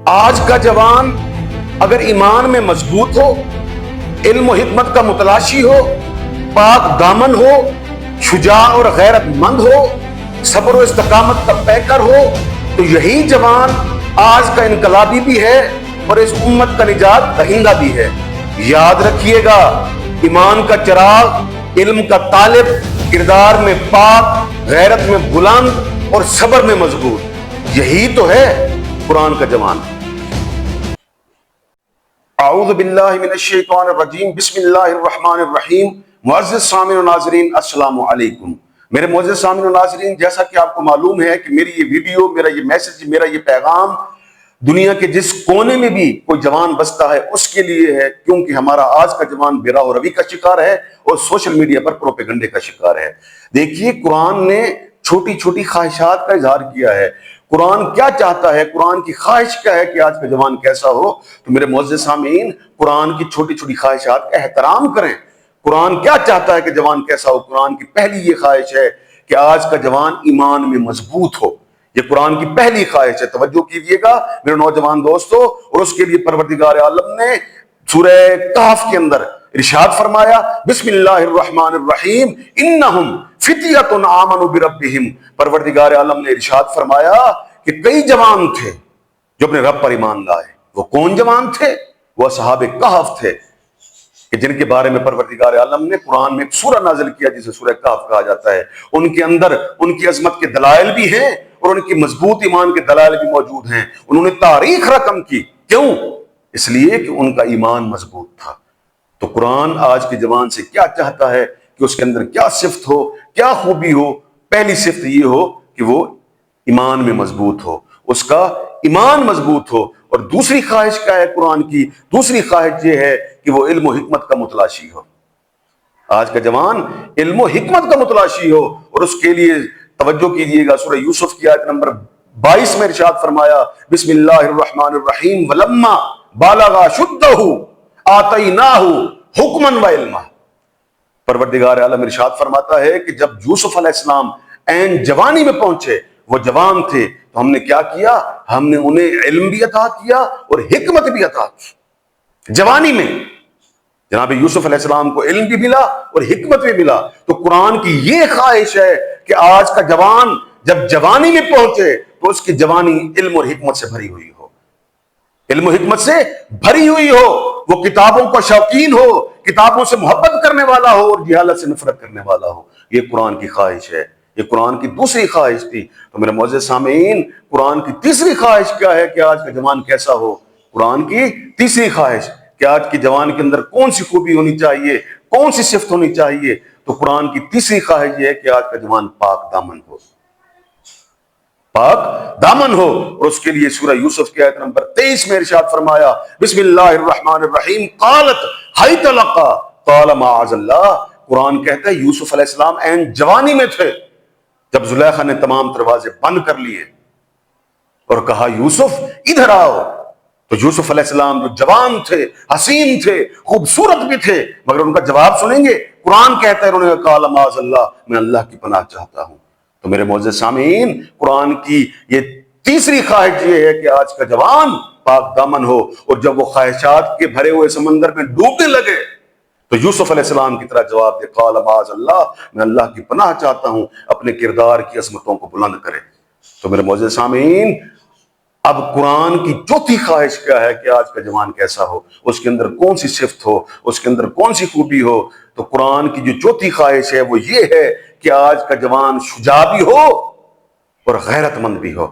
آج کا جوان اگر ایمان میں مضبوط ہو، علم و حکمت کا متلاشی ہو، پاک دامن ہو، شجاع اور غیرت مند ہو، صبر و استقامت کا پیکر ہو، تو یہی جوان آج کا انقلابی بھی ہے اور اس امت کا نجات دہندہ بھی ہے۔ یاد رکھیے گا، ایمان کا چراغ، علم کا طالب، کردار میں پاک، غیرت میں بلند اور صبر میں مضبوط، یہی تو ہے قرآن کا جوان۔ اعوذ باللہ من الشیطان الرجیم، بسم اللہ الرحمن الرحیم۔ معزز سامعین و ناظرین، السلام علیکم۔ میرے معزز سامعین و ناظرین، جیسا کہ آپ کو معلوم ہے کہ میری یہ ویڈیو، میرا یہ میسج، میرا یہ پیغام دنیا کے جس کونے میں بھی کوئی جوان بستا ہے اس کے لیے ہے، کیونکہ ہمارا آج کا جوان بے راہ و روی کا شکار ہے اور سوشل میڈیا پر پروپیگنڈے کا شکار ہے۔ دیکھیے، قرآن نے چھوٹی چھوٹی خواہشات کا اظہار کیا ہے۔ قرآن کیا چاہتا ہے، قرآن کی خواہش کیا ہے کہ آج کا جوان کیسا ہو؟ تو میرے معزز سامعین، قرآن کی چھوٹی چھوٹی خواہشات کا احترام کریں۔ قرآن کیا چاہتا ہے کہ جوان کیسا ہو؟ قرآن کی پہلی یہ خواہش ہے کہ آج کا جوان ایمان میں مضبوط ہو۔ یہ قرآن کی پہلی خواہش ہے، توجہ کیجئے گا میرے نوجوان دوستو۔ اور اس کے لیے پروردگار عالم نے سورہ کہف کے اندر ارشاد فرمایا، بسم اللہ الرحمن الرحیم، انہم فتیۃ آمنوا بربہم۔ پروردگار عالم نے ارشاد فرمایا کہ کئی جوان تھے جو اپنے رب پر ایمان لائے۔ وہ کون جوان تھے؟ وہ اصحاب کہف تھے، کہ جن کے بارے میں پروردگار عالم نے قرآن میں ایک سورہ نازل کیا جسے سورہ کہف کہا جاتا ہے۔ ان کے اندر ان کی عظمت کے دلائل بھی ہیں اور ان کی مضبوط ایمان کے دلائل بھی موجود ہیں۔ انہوں نے تاریخ رقم کی، کیوں؟ اس لیے کہ ان کا ایمان مضبوط تھا۔ تو قرآن آج کے جوان سے کیا چاہتا ہے کہ اس کے اندر کیا صفت ہو، کیا خوبی ہو؟ پہلی صفت یہ ہو کہ وہ ایمان میں مضبوط ہو، اس کا ایمان مضبوط ہو۔ اور دوسری خواہش کیا ہے قرآن کی؟ دوسری خواہش یہ ہے کہ وہ علم و حکمت کا متلاشی ہو۔ آج کا جوان علم و حکمت کا متلاشی ہو، اور اس کے لیے توجہ کیجئے گا، سورہ یوسف کی آیت نمبر 22 میں ارشاد فرمایا، بسم اللہ الرحمن الرحیم، وَلَمَّا بَلَغَ أَشُدَّهُ آتَيْنَاهُ حُکْمًا وَعِلْمًا۔ پروردگار عالم ارشاد فرماتا ہے کہ جب یوسف علیہ السلام عین جوانی میں پہنچے، وہ جوان تھے، تو ہم نے کیا کیا؟ ہم نے انہیں علم بھی عطا کیا اور حکمت بھی عطا کی جوانی میں۔ جناب یوسف علیہ السلام کو علم بھی ملا اور حکمت بھی ملا۔ تو قرآن کی یہ خواہش ہے کہ آج کا جوان جب جوانی میں پہنچے تو اس کی جوانی علم اور حکمت سے بھری ہوئی ہو، علم و حکمت سے بھری ہوئی ہو، وہ کتابوں کا شوقین ہو، کتابوں سے محبت کرنے والا ہو اور جہالت سے نفرت کرنے والا ہو۔ یہ قرآن کی خواہش ہے، یہ قرآن کی دوسری خواہش تھی۔ تو میرے معزز سامعین، قرآن کی تیسری خواہش کیا ہے کہ آج کا جوان کیسا ہو؟ قرآن کی تیسری خواہش کہ آج کے جوان کے اندر کون سی خوبی ہونی چاہیے، کون سی صفت ہونی چاہیے؟ تو قرآن کی تیسری خواہش یہ ہے کہ آج کا جوان پاک دامن ہو، پاک دامن ہو۔ اور اس کے لیے سورہ یوسف کی آیت نمبر 23 میں ارشاد فرمایا، بسم اللہ الرحمن الرحیم، قالت حیت لقا قال معاذ اللہ۔ قرآن کہتا ہے یوسف علیہ السلام عین جوانی میں تھے جب زلیخا نے تمام دروازے بند کر لیے اور کہا یوسف ادھر آؤ، تو یوسف علیہ السلام جو جوان تھے، حسین تھے، خوبصورت بھی تھے، مگر ان کا جواب سنیں گے؟ قرآن کہتا ہے انہوں نے کہا قال معاذ اللہ، میں اللہ کی پناہ چاہتا ہوں۔ تو میرے معزز سامعین، قرآن کی یہ تیسری خواہش یہ ہے کہ آج کا جوان پاک دامن ہو، اور جب وہ خواہشات کے بھرے ہوئے سمندر میں ڈوبنے لگے تو یوسف علیہ السلام کی طرح جواب دے، قال معاذ اللہ، میں اللہ کی پناہ چاہتا ہوں، اپنے کردار کی عظمتوں کو بلند کرے۔ تو میرے معزز سامعین، اب قرآن کی چوتھی خواہش کیا ہے کہ آج کا جوان کیسا ہو، اس کے اندر کون سی صفت ہو، اس کے اندر کون سی خوبی ہو؟ تو قرآن کی جو چوتھی خواہش ہے وہ یہ ہے کہ آج کا جوان شجاع بھی ہو اور غیرت مند بھی ہو۔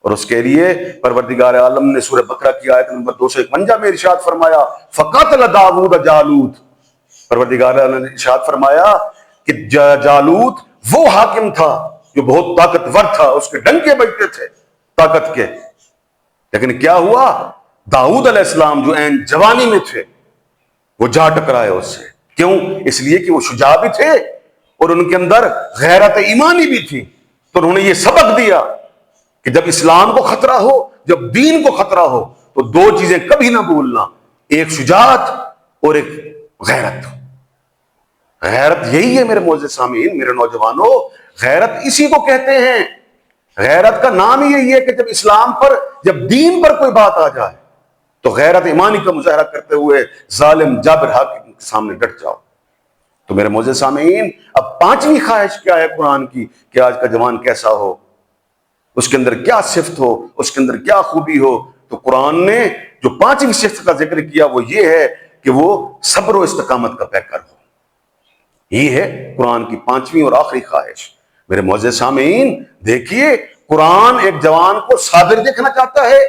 اور اس کے لیے پروردگار عالم نے سورہ بقرہ کی آیت نمبر 251 میں ارشاد فرمایا، فَقَاتَلَ دَاوُودَ جالوت۔ پروردگار عالم نے ارشاد فرمایا کہ جالوت وہ حاکم تھا جو بہت طاقتور تھا، اس کے ڈنکے بجتے تھے طاقت کے، لیکن کیا ہوا؟ داؤد علیہ السلام جو عین جوانی میں تھے وہ جا ٹکرائے اس سے۔ کیوں؟ اس لیے کہ وہ شجاع بھی تھے اور ان کے اندر غیرت ایمانی بھی تھی۔ تو انہوں نے یہ سبق دیا کہ جب اسلام کو خطرہ ہو، جب دین کو خطرہ ہو، تو دو چیزیں کبھی نہ بھولنا، ایک شجاعت اور ایک غیرت۔ غیرت یہی ہے میرے معزز سامعین، میرے نوجوانوں، غیرت اسی کو کہتے ہیں غیرت کا نام ہی یہی ہے کہ جب اسلام پر، جب دین پر کوئی بات آ جائے تو غیرت ایمانی کا مظاہرہ کرتے ہوئے ظالم جابر حاکم کے سامنے ڈٹ جاؤ۔ تو میرے معزز سامعین، اب پانچویں خواہش کیا ہے قرآن کی کہ آج کا جوان کیسا ہو، اس کے اندر کیا صفت ہو، اس کے اندر کیا خوبی ہو؟ تو قرآن نے جو پانچویں صفت کا ذکر کیا وہ یہ ہے کہ وہ صبر و استقامت کا پیکر ہو۔ یہ ہے قرآن کی پانچویں اور آخری خواہش۔ میرے معزز سامعین دیکھیے، قرآن ایک جوان کو صابر دیکھنا چاہتا ہے،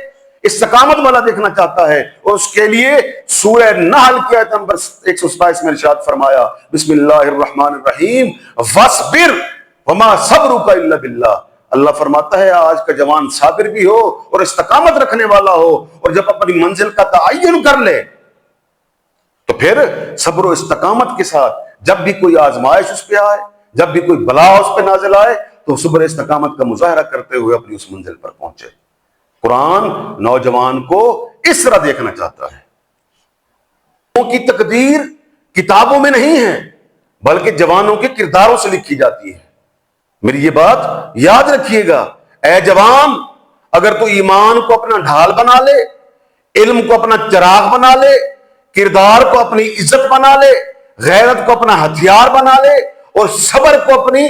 استقامت والا دیکھنا چاہتا ہے، اور اس کے لیے سورہ نحل کی آیت نمبر 127 میں ارشاد فرمایا، بسم اللہ الرحمن الرحیم، وَاصْبِرْ وَمَا صَبْرُكَ إِلَّا بِاللَّهِ۔ اللہ فرماتا ہے آج کا جوان صابر بھی ہو اور استقامت رکھنے والا ہو، اور جب اپنی منزل کا تعین کر لے تو پھر صبر و استقامت کے ساتھ جب بھی کوئی آزمائش اس پہ آئے، جب بھی کوئی بلا اس پہ نازل آئے تو صبر استقامت کا مظاہرہ کرتے ہوئے اپنی اس منزل پر پہنچے۔ قرآن نوجوان کو اس طرح دیکھنا چاہتا ہے۔ جوانوں کی تقدیر کتابوں میں نہیں ہے بلکہ جوانوں کے کرداروں سے لکھی جاتی ہے۔ میری یہ بات یاد رکھیے گا، اے جوان، اگر تو ایمان کو اپنا ڈھال بنا لے، علم کو اپنا چراغ بنا لے، کردار کو اپنی عزت بنا لے، غیرت کو اپنا ہتھیار بنا لے، اور صبر کو اپنی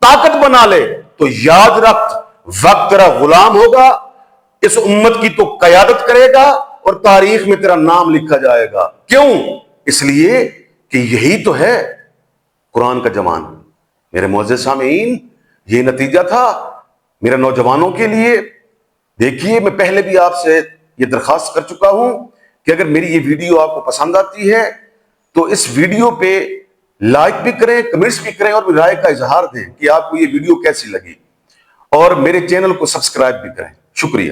طاقت بنا لے، تو یاد رکھ وقت تیرا غلام ہوگا، اس امت کی تو قیادت کرے گا، اور تاریخ میں تیرا نام لکھا جائے گا۔ کیوں؟ اس لیے کہ یہی تو ہے قرآن کا جوان۔ میرے معزز سامعین، یہ نتیجہ تھا میرے نوجوانوں کے لیے۔ دیکھیے، میں پہلے بھی آپ سے یہ درخواست کر چکا ہوں کہ اگر میری یہ ویڈیو آپ کو پسند آتی ہے تو اس ویڈیو پہ لائک بھی کریں، کمنٹس بھی کریں، اور رائے کا اظہار دیں کہ آپ کو یہ ویڈیو کیسی لگی، اور میرے چینل کو سبسکرائب بھی کریں۔ شکریہ۔